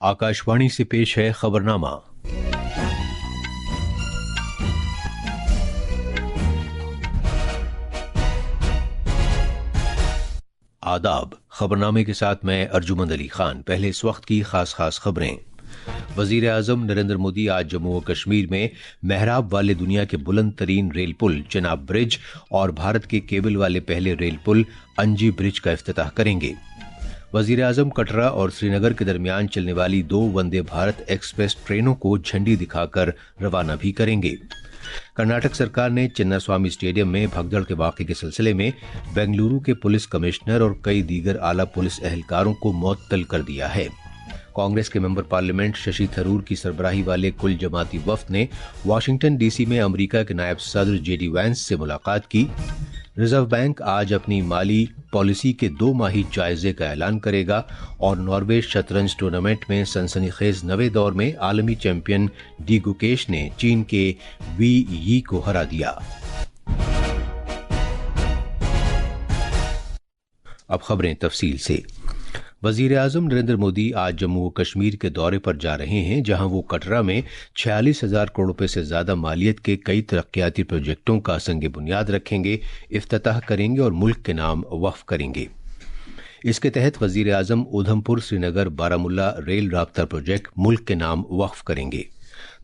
आकाशवाणी से पेश है खबरनामा। आदाब। खबरनामे के साथ मैं अर्जुमंद अली खान। पहले इस वक्त की खास खबरें। वजीर आजम नरेंद्र मोदी आज जम्मू और कश्मीर में मेहराब वाले दुनिया के बुलंद तरीन रेल पुल चेनाब ब्रिज और भारत के केबल वाले पहले रेल पुल अंजी ब्रिज का इफ्तिताह करेंगे। वजीर आजम कटरा और श्रीनगर के दरमियान चलने वाली 2 वंदे भारत एक्सप्रेस ट्रेनों को झंडी दिखाकर रवाना भी करेंगे। कर्नाटक सरकार ने चिन्नास्वामी स्टेडियम में भगदड़ के वाक़े के सिलसिले में बेंगलुरु के पुलिस कमिश्नर और कई दीगर आला पुलिस एहलकारों को मुअत्तल कर दिया है। कांग्रेस के मेंबर पार्लियामेंट शशि थरूर की सरबराही वाले कुल जमाती वफ्द ने वाशिंगटन डीसी में अमेरिका के नायब सदर जेडी वैंस से मुलाकात की। रिजर्व बैंक आज अपनी माली पॉलिसी के 2 माही जायजे का ऐलान करेगा और नॉर्वे शतरंज टूर्नामेंट में सनसनीखेज नवे दौर में आलमी चैंपियन डी गुकेश ने चीन के वी यी को हरा दिया। अब खबरें तफसील से। वजीर आजम नरेंद्र मोदी आज जम्मू और कश्मीर के दौरे पर जा रहे हैं, जहां वो कटरा में 46,000 करोड़ रुपए से ज्यादा मालियत के कई तरक्याती प्रोजेक्टों का संग बुनियाद रखेंगे, इफ्तिताह करेंगे और मुल्क के नाम वक्फ करेंगे। इसके तहत वजीर आजम उधमपुर श्रीनगर बारामुल्ला रेल राब्ता प्रोजेक्ट मुल्क के नाम वक्फ करेंगे।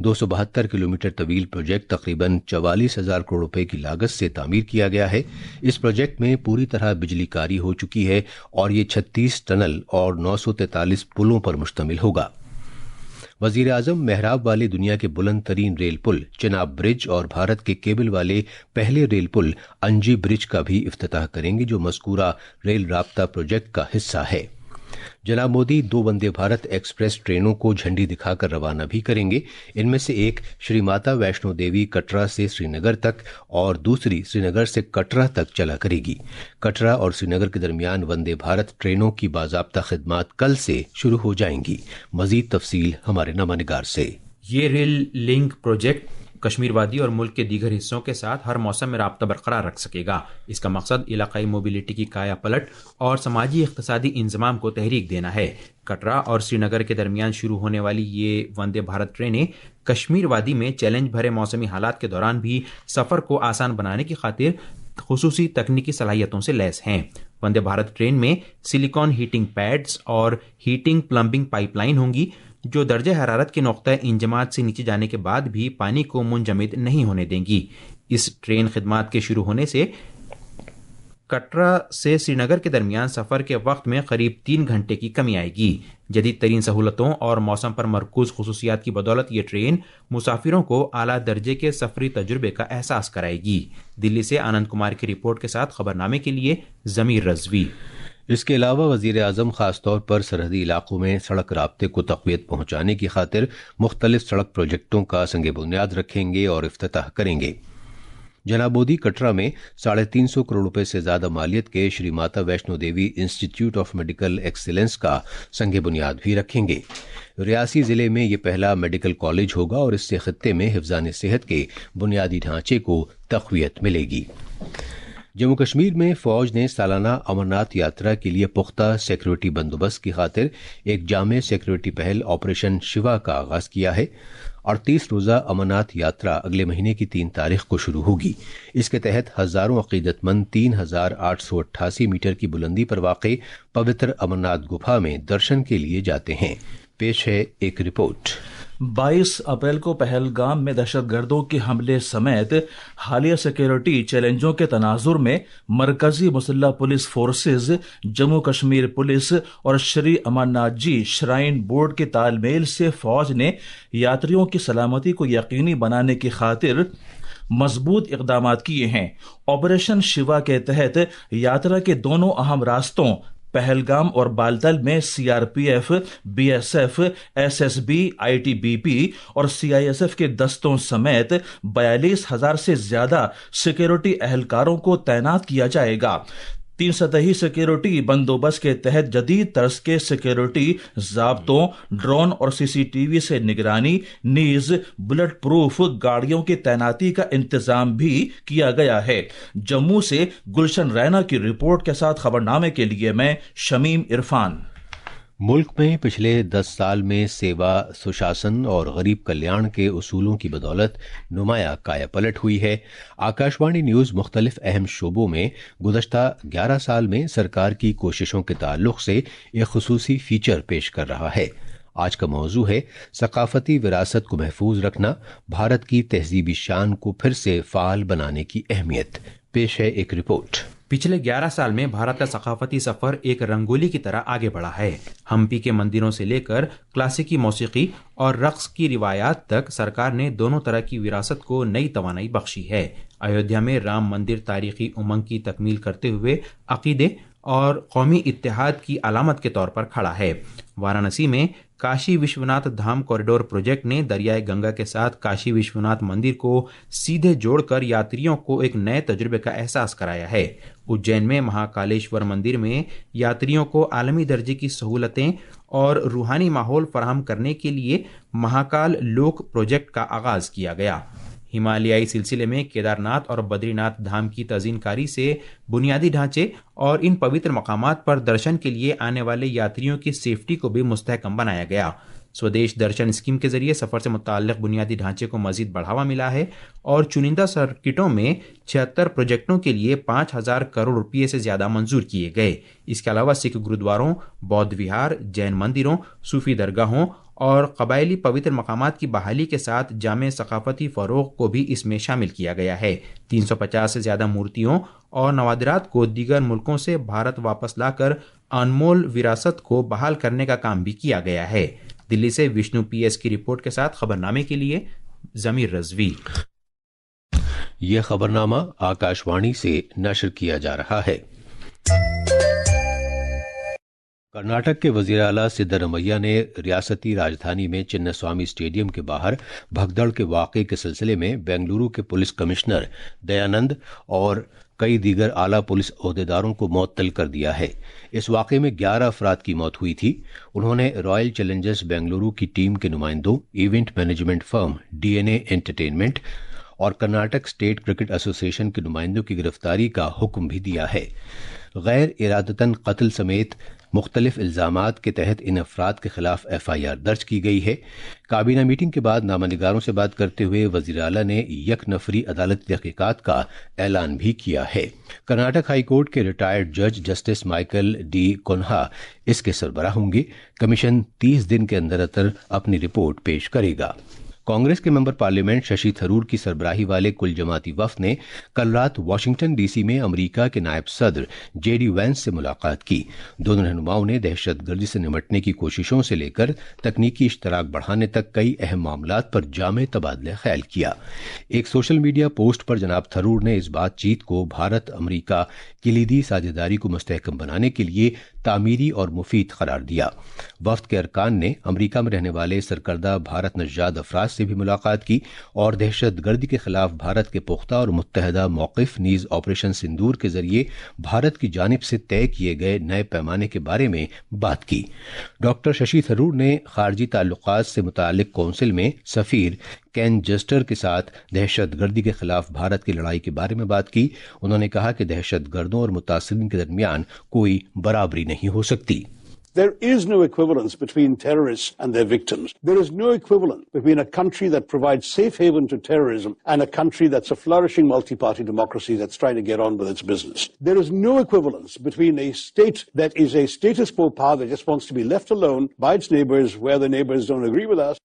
272 किलोमीटर तवील प्रोजेक्ट तकरीबन 44,000 करोड़ रुपए की लागत से तामीर किया गया है। इस प्रोजेक्ट में पूरी तरह बिजलीकारी हो चुकी है और ये 36 टनल और 943 पुलों पर मुश्तमिल होगा। वजीर आजम मेहराब वाले दुनिया के बुलंद तरीन रेल पुल चेनाब ब्रिज और भारत के केबल वाले पहले रेल पुल अंजी ब्रिज का भी इफ्तिताह करेंगे, जो मज़कूरा रेल राब्ता प्रोजेक्ट का हिस्सा है। जनाब मोदी 2 वंदे भारत एक्सप्रेस ट्रेनों को झंडी दिखाकर रवाना भी करेंगे। इनमें से एक श्री माता वैष्णो देवी कटरा से श्रीनगर तक और दूसरी श्रीनगर से कटरा तक चला करेगी। कटरा और श्रीनगर के दरमियान वंदे भारत ट्रेनों की बाज़ाब्ता खिदमात कल से शुरू हो जाएंगी। मजीद तफसील हमारे नमानिगार से। ये रेल लिंक प्रोजेक्ट कश्मीर वादी और मुल्क के दीगर हिस्सों के साथ हर मौसम में राब्ता बरकरार रख सकेगा। इसका मकसद इलाकाई मोबिलिटी की काया पलट और समाजी इख्तिसादी इंजमाम को तहरीक देना है। कटरा और श्रीनगर के दरमियान शुरू होने वाली ये वंदे भारत ट्रेनें कश्मीर वादी में चैलेंज भरे मौसमी हालात के दौरान भी सफ़र को आसान बनाने की खातिर खुसूसी तकनीकी सलाहियतों से लैस हैं। वंदे भारत ट्रेन में सिलिकॉन हीटिंग पैड्स और हीटिंग प्लम्बिंग पाइपलाइन होंगी, जो दर्जे हरारत के नुक्ता इंजमात से नीचे जाने के बाद भी पानी को मुंजमद नहीं होने देंगी। इस ट्रेन खिदमात के शुरू होने से कटरा से श्रीनगर के दरमियान सफ़र के वक्त में करीब 3 घंटे की कमी आएगी। जदीद तरीन सहूलतों और मौसम पर मरकूज खुसूसियात की बदौलत ये ट्रेन मुसाफिरों को आला दर्जे के सफरी तजुर्बे का एहसास कराएगी। दिल्ली से आनंद कुमार की रिपोर्ट के साथ खबरनामे के लिए जमीर रजवी। इसके अलावा वजीर आजम खास तौर पर सरहदी इलाकों में सड़क राब्ते को तक़वियत पहुंचाने की खातिर मुख्तलिफ सड़क प्रोजेक्टों का संग बुनियाद रखेंगे और इफ्तिताह करेंगे। जनाब मोदी कटरा में 350 करोड़ रुपए से ज्यादा मालियत के Shri Mata Vaishno Devi institute of medical excellence का संग बुनियाद भी रखेंगे। रियासी जिले में ये पहला मेडिकल कॉलेज होगा और इससे खित्ते में हिफ्ज़ान सेहत के बुनियादी ढांचे को तक़वियत मिलेगी। जम्मू कश्मीर में फौज ने सालाना अमरनाथ यात्रा के लिए पुख्ता सिक्योरिटी बंदोबस्त की खातिर एक जामे सिक्योरिटी पहल ऑपरेशन शिवा का आगाज किया है। 38 रोज़ा अमरनाथ यात्रा अगले महीने की 3 तारीख को शुरू होगी। इसके तहत हजारों अकीदतमंद 3,888 मीटर की बुलंदी पर वाक़े पवित्र अमरनाथ गुफा में दर्शन के लिए जाते हैं। पेश है एक रिपोर्ट। 22 अप्रैल को पहलगाम में दहशतगर्दों के हमले समेत हालिया सिक्योरिटी चैलेंजों के तनाजुर में मरकजी मुसल्लह police forces, Jammu Kashmir police और श्री अमरनाथ जी श्राइन बोर्ड के तालमेल से फौज ने यात्रियों की सलामती को यकीनी बनाने की खातिर मजबूत इक़दामात किए हैं। ऑपरेशन शिवा के तहत यात्रा के दोनों अहम रास्तों पहलगाम और बालतल में सीआरपीएफ, बीएसएफ, एसएसबी, आईटीबीपी और सीआईएसएफ के दस्तों समेत 42,000 से ज्यादा सिक्योरिटी एहलकारों को तैनात किया जाएगा। 3 सतही सिक्योरिटी बंदोबस्त के तहत जदीद तर्ज के सिक्योरिटी ज़ाब्तों, ड्रोन और सीसीटीवी से निगरानी, नीज बुलेट प्रूफ गाड़ियों की तैनाती का इंतजाम भी किया गया है। जम्मू से गुलशन रैना की रिपोर्ट के साथ खबरनामे के लिए मैं शमीम इरफान। ملک میں پچھلے 10 سال میں سیوا، سشاسن اور غریب کلیان کے اصولوں کی بدولت نمایاں کایا پلٹ ہوئی ہے۔ آکاشوانی نیوز مختلف اہم شعبوں میں گزشتہ 11 سال میں سرکار کی کوششوں کے تعلق سے ایک خصوصی فیچر پیش کر رہا ہے۔ آج کا موضوع ہے ثقافتی وراثت کو محفوظ رکھنا، بھارت کی تہذیبی شان کو پھر سے فعال بنانے کی اہمیت۔ پیش ہے ایک رپورٹ۔ پچھلے 11 سال میں بھارت کا ثقافتی سفر ایک رنگولی کی طرح آگے بڑھا ہے۔ ہمپی کے مندروں سے لے کر کلاسیکی موسیقی اور رقص کی روایات تک سرکار نے دونوں طرح کی وراثت کو نئی توانائی بخشی ہے۔ ایودھیا میں رام مندر تاریخی امنگ کی تکمیل کرتے ہوئے عقیدے اور قومی اتحاد کی علامت کے طور پر کھڑا ہے۔ وارانسی میں کاشی وشوناتھ دھام کوریڈور پروجیکٹ نے دریائے گنگا کے ساتھ کاشی وشوناتھ مندر کو سیدھے جوڑ کر یاتریوں کو ایک نئے تجربے کا احساس کرایا ہے۔ اجین میں مہاکالیشور مندر میں یاتریوں کو عالمی درجے کی سہولتیں اور روحانی ماحول فراہم کرنے کے لیے مہاکال لوک پروجیکٹ کا آغاز کیا گیا۔ ہمالیائی سلسلے میں کیدارناتھ اور بدری ناتھ دھام کی تزئین کاری سے بنیادی ڈھانچے اور ان پوتر مقامات پر درشن کے لیے آنے والے یاتریوں کی سیفٹی کو بھی مستحکم بنایا گیا۔ سودیش درشن اسکیم کے ذریعے سفر سے متعلق بنیادی ڈھانچے کو مزید بڑھاوا ملا ہے اور چنندہ سرکٹوں میں 76 پروجیکٹوں کے لیے 5,000 کروڑ روپے سے زیادہ منظور کیے گئے۔ اس کے علاوہ سکھ گرودواروں، بودھ وہار، جین مندروں، صوفی درگاہوں اور قبائلی پوتر مقامات کی بحالی کے ساتھ جامع ثقافتی فروغ کو بھی اس میں شامل کیا گیا ہے۔ 350 سے زیادہ مورتیوں اور نوادرات کو دیگر ملکوں سے بھارت واپس لا کر انمول وراثت کو بحال کرنے کا کام بھی کیا گیا ہے۔ دلی سے وشنو پی ایس کی رپورٹ کے ساتھ خبرنامے کے لیے ضمیر رضوی۔ یہ خبرنامہ آکاشوانی سے نشر کیا جا رہا ہے۔ کرناٹک کے وزیر اعلیٰ سدرامیا نے ریاستی راجدھانی میں چنا سوامی اسٹیڈیم کے باہر بھگدڑ کے واقعے کے سلسلے میں بنگلورو کے پولیس کمشنر دیانند اور کئی دیگر اعلیٰ پولیس عہدیداروں کو معطل کر دیا ہے۔ اس واقعے میں 11 افراد کی موت ہوئی تھی۔ انہوں نے رائل چیلنجرز بنگلورو کی ٹیم کے نمائندوں، ایونٹ مینجمنٹ فرم DNA انٹرٹینمنٹ اور کرناٹک اسٹیٹ کرکٹ ایسوسی ایشن کے نمائندوں کی گرفتاری کا حکم بھی دیا ہے۔ غیر ارادتاً قتل سمیت مختلف الزامات کے تحت ان افراد کے خلاف FIR درج کی گئی ہے۔ کابینہ میٹنگ کے بعد نامہ نگاروں سے بات کرتے ہوئے وزیر اعلیٰ نے یک نفری عدالتی تحقیقات کا اعلان بھی کیا ہے۔ کرناٹک ہائی کورٹ کے ریٹائرڈ جج جسٹس مائیکل ڈی کونہا اس کے سربراہ ہوں گے۔ کمیشن 30 دن کے اندر اپنی رپورٹ پیش کرے گا۔ کانگریس کے ممبر پارلیمنٹ ششی تھرور کی سربراہی والے کل جماعتی وفد نے کل رات واشنگٹن DC میں امریکہ کے نائب صدر JD وینس سے ملاقات کی۔ دونوں رہنماؤں نے دہشت گردی سے نمٹنے کی کوششوں سے لے کر تکنیکی اشتراک بڑھانے تک کئی اہم معاملات پر جامع تبادلہ خیال کیا۔ ایک سوشل میڈیا پوسٹ پر جناب تھرور نے اس بات چیت کو بھارت امریکہ کلیدی ساجھیداری کو مستحکم بنانے کے لیے تعمیری اور مفید قرار دیا۔ وفد کے ارکان نے امریکہ میں رہنے والے سرکردہ بھارت نژاد افراد سے بھی ملاقات کی اور دہشت گردی کے خلاف بھارت کے پختہ اور متحدہ موقف نیز آپریشن سندور کے ذریعے بھارت کی جانب سے طے کیے گئے نئے پیمانے کے بارے میں بات کی۔ ڈاکٹر ششی تھرور نے خارجی تعلقات سے متعلق کونسل میں سفیر کین جسٹر کے ساتھ دہشت گردی کے خلاف بھارت کی لڑائی کے بارے میں بات کی۔ انہوں نے کہا کہ دہشت گردوں اور متاثرین کے درمیان کوئی برابری نہیں ہو سکتی۔ There is no equivalence between terrorists and their victims. There is no equivalence between a country that provides safe haven to terrorism and a country that's a flourishing multi-party democracy that's trying to get on with its business. There is no equivalence between a state that is a status quo power that just wants to be left alone by its neighbors where the neighbors don't agree with us.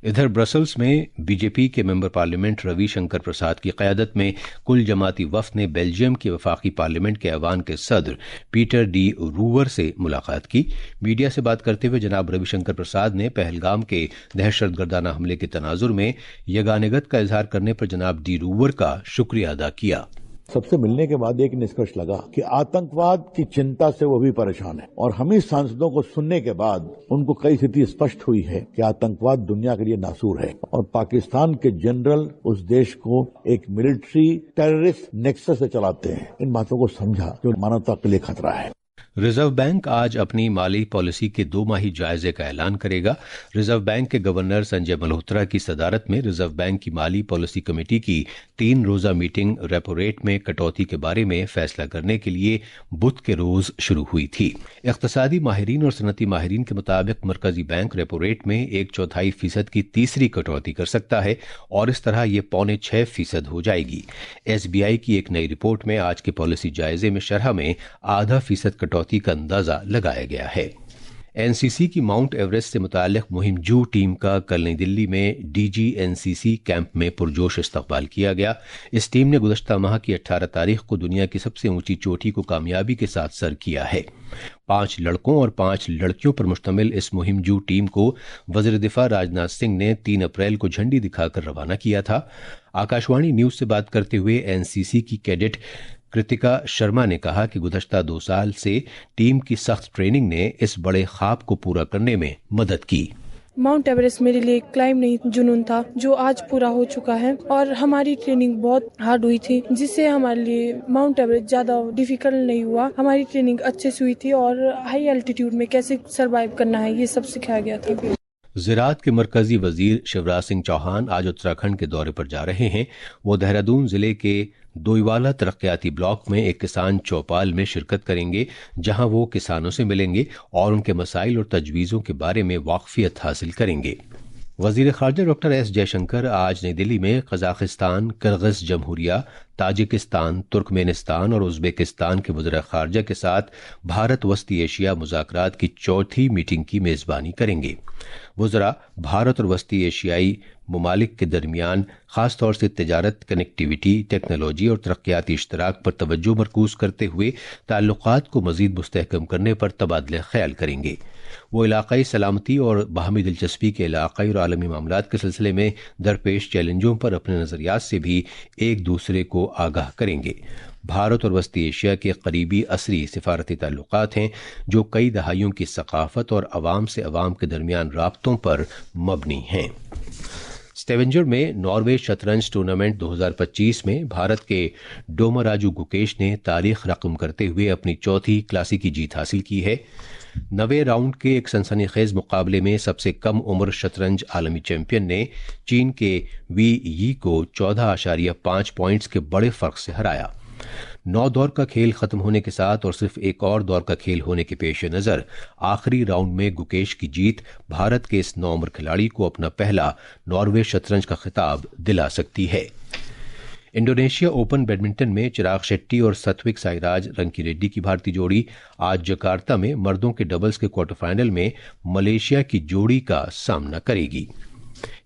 ادھر Brussels میں BJP کے member parliament Ravi Shankar Prasad کی قیادت میں کل جماعتی وفد نے بیلجیم کی وفاقی پارلیمنٹ کے ایوان کے صدر پیٹر ڈی روور سے ملاقات کی۔ میڈیا سے بات کرتے ہوئے جناب روی شنکر پرساد نے پہلگام کے دہشت گردانہ حملے کے تناظر میں یگانگت کا اظہار کرنے پر جناب ڈی روور کا شکریہ ادا کیا۔ سب سے ملنے کے بعد ایک نشکرش لگا کہ آتنکواد کی چنتا سے وہ بھی پریشان ہے، اور ہم ہی سانسدوں کو سننے کے بعد ان کو کئی استھتی اسپشٹ ہوئی ہے کہ آتنکواد دنیا کے لیے ناسور ہے، اور پاکستان کے جنرل اس دیش کو ایک ملٹری ٹیررسٹ نیکسس سے چلاتے ہیں۔ ان باتوں کو سمجھا جو مانوتا کے لیے خطرہ ہے۔ रिजर्व बैंक आज अपनी माली पॉलिसी के 2 माही जायजे का ऐलान करेगा। रिजर्व बैंक के गवर्नर संजय मल्होत्रा की सदारत में रिजर्व बैंक की माली पॉलिसी कमेटी की 3 रोजा मीटिंग रेपो रेट में कटौती के बारे में फैसला करने के लिए बुध के रोज शुरू हुई थी। इक्तसादी माहिरीन और सनती माहिरीन के मुताबिक मरकजी बैंक रेपो रेट में 1/4% की तीसरी कटौती कर सकता है और इस तरह ये 5.25% हो जाएगी। SBI की एक नई रिपोर्ट में आज के पॉलिसी जायजे में शरह में 0.5% कटौती का अंदाजा लगाया गया है। एनसीसी की माउंट एवरेस्ट से मुताल्लिक मुहिम जू टीम का कल नई दिल्ली में DGNCC कैंप में पुरजोश इस्तकबाल किया गया। इस टीम ने गुज़श्ता माह की 18 तारीख को दुनिया की सबसे ऊंची चोटी को कामयाबी के साथ सर किया है। 5 लड़कों और 5 लड़कियों पर मुश्तमिल इस मुहिम जू टीम को वज़ीर दिफा राजनाथ सिंह ने 3 अप्रैल को झंडी दिखाकर रवाना किया था। आकाशवाणी न्यूज से बात करते हुए एनसीसी की कैडेट कृतिका शर्मा ने कहा कि गुज़श्ता 2 साल से टीम की सख्त ट्रेनिंग ने इस बड़े ख्वाब को पूरा करने में मदद की। माउंट एवरेस्ट मेरे लिए क्लाइम नहीं जुनून था, जो आज पूरा हो चुका है। और हमारी ट्रेनिंग बहुत हार्ड हुई थी, जिससे हमारे लिए माउंट एवरेस्ट ज्यादा डिफिकल्ट नहीं हुआ। हमारी ट्रेनिंग अच्छे से हुई थी और हाई एल्टीट्यूड में कैसे सर्वाइव करना है ये सब सिखाया गया था। ज़राअत के मरकजी वजीर शिवराज सिंह चौहान आज उत्तराखंड के दौरे पर जा रहे हैं। वो देहरादून जिले के दोईवाला तरक्याती ब्लॉक में एक किसान चौपाल में शिरकत करेंगे, जहां वो किसानों से मिलेंगे और उनके मसाइल और तजवीज़ों के बारे में वाकफियत हासिल करेंगे। वज़ीर ख़ारजा डॉक्टर एस जयशंकर आज नई दिल्ली में कज़ाकिस्तान, किर्गिज़ जमहूरिया, ताजिकिस्तान, तुर्कमेनिस्तान और उज़्बेकिस्तान के वज़ीर ख़ारजा के साथ भारत वस्ती एशिया मुज़ाकरात की 4थी मीटिंग की मेज़बानी करेंगे। वज़रा भारत और वस्ती एशियाई ममालिक के दरमियान ख़ास तौर से तिजारत, कनेक्टिविटी, टेक्नोलॉजी और तरक्याती इश्तराक पर तवज्जो मरकूज़ करते हुए ताल्लुक़ात को मज़ीद मुस्तहकम करने पर तबादले ख़याल करेंगे। वो इलाक़ाई सलामती और बाहमी दिलचस्पी के इलाक़ाई और आलमी मामलात के सिलसिले में दरपेश चैलेंजों पर अपने नज़रियात से भी एक दूसरे को आगाह करेंगे। भारत और वस्ती एशिया के करीबी असरी सिफारती ताल्लुक़ात हैं जो कई दहाइयों की सकाफत और अवाम से अवाम के दरमियान राब्तों पर मबनी हैं। स्टेवेंजर में नॉर्वे शतरंज टूर्नामेंट 2025 में भारत के डोमराजू गुकेश ने तारीख रकम करते हुए अपनी 4थी क्लासिकी जीत हासिल की है। 9वें राउंड के एक सनसनीखेज मुकाबले में सबसे कम उम्र शतरंज आलमी चैंपियन ने चीन के वी यी को 14.5 पॉइंट्स के बड़े फर्क से हराया। 9 दौर का खेल खत्म होने के साथ और सिर्फ एक और दौर का खेल होने के पेश नज़र आखिरी राउंड में गुकेश की जीत भारत के इस नौउम्र खिलाड़ी को अपना पहला नॉर्वे शतरंज का खिताब दिला सकती है। इंडोनेशिया ओपन बैडमिंटन में चिराग शेट्टी और सात्विक साईराज रंकीरेड्डी की भारतीय जोड़ी आज जकार्ता में मर्दों के डबल्स के क्वार्टर फाइनल में मलेशिया की जोड़ी का सामना करेगी।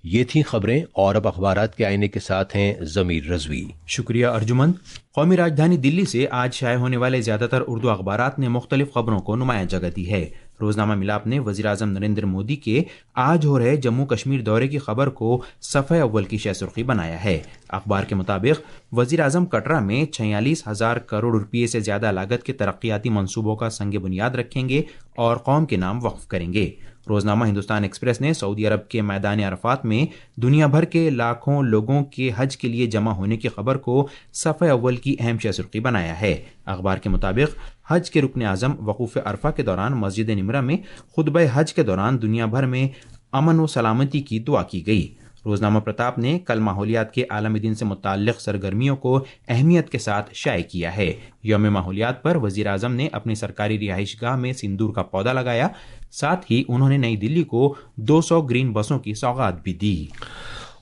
ये थी खबरें और अब अखबारात के आईने के साथ हैं ज़मीर रज़वी। शुक्रिया अर्जुमंद। कौमी राजधानी दिल्ली से आज शाये होने वाले ज़्यादातर उर्दू अखबारात ने मुख्तलिफ खबरों को नुमायां जगह दी है। रोजनामा मिलाप ने वज़ीर आज़म नरेंद्र मोदी के आज हो रहे जम्मू कश्मीर दौरे की खबर को सफ़े अव्वल की शह सुर्खी बनाया है। अखबार के मुताबिक वज़ीर आज़म कटरा में 46,000 करोड़ रुपये से ज़्यादा लागत के तरक्याती मंसूबों का संग बुनियाद रखेंगे और कौम के नाम वक्फ करेंगे। रोजनामा हिंदुस्तान एक्सप्रेस ने सऊदी अरब के मैदान अरफात में दुनिया भर के लाखों लोगों के हज के लिए जमा होने की खबर को सफ़े अव्वल की अहम शह सुर्खी बनाया है। अखबार के मुताबिक हज के रुकन आज़म वकूफ़ अरफा के दौरान मस्जिद निमरा में खुतबा हज के दौरान दुनिया भर में अमन व सलामती की दुआ की गई। रोजनामा प्रताप ने कल माहौलियात के आलमी दिन से मुताल्लिक़ सरगर्मियों को अहमियत के साथ शाये किया है। यौम माहौलियात पर वज़ीर आज़म ने अपनी सरकारी रिहाइशगाह में सिंदूर का पौधा लगाया। साथ ही उन्होंने नई दिल्ली को 200 ग्रीन बसों की सौगात भी दी।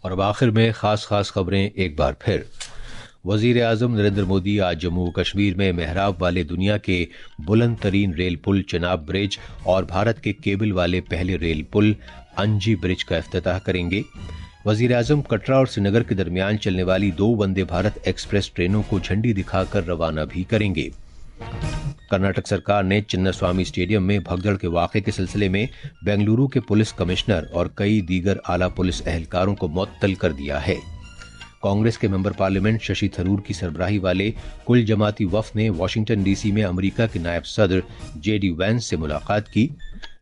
और अब आखिर में खास खबरें एक बार फिर। वज़ीर आज़म नरेंद्र मोदी आज जम्मू कश्मीर में मेहराब वाले दुनिया के बुलंद तरीन रेल पुल चिनाब ब्रिज और भारत के केबल वाले पहले रेल पुल अंजी ब्रिज का इफ्तिताह करेंगे। वज़ीर आज़म कटरा और श्रीनगर के दरमियान चलने वाली 2 वंदे भारत एक्सप्रेस ट्रेनों को झंडी दिखाकर रवाना भी करेंगे। कर्नाटक सरकार ने चिन्नास्वामी स्टेडियम में भगदड़ के वाक़े के सिलसिले में बेंगलुरु के पुलिस कमिश्नर और कई दीगर आला पुलिस एहलकारों को मुअत्तल कर दिया है। कांग्रेस के मेंबर पार्लियामेंट शशि थरूर की सरबराही वाले कुल जमाती वफ़द ने वाशिंगटन डीसी में अमेरिका के नायब सदर JD वैंस से मुलाकात की।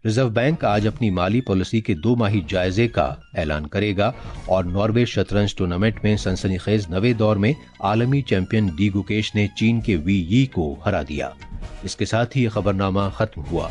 रिजर्व बैंक आज अपनी माली पॉलिसी के 2 माही जायजे का ऐलान करेगा और नॉर्वे शतरंज टूर्नामेंट में सनसनीखेज 9वें दौर में आलमी चैंपियन डी गुकेश ने चीन के वी यी को हरा दिया। اس کے ساتھ ہی یہ خبرنامہ ختم ہوا۔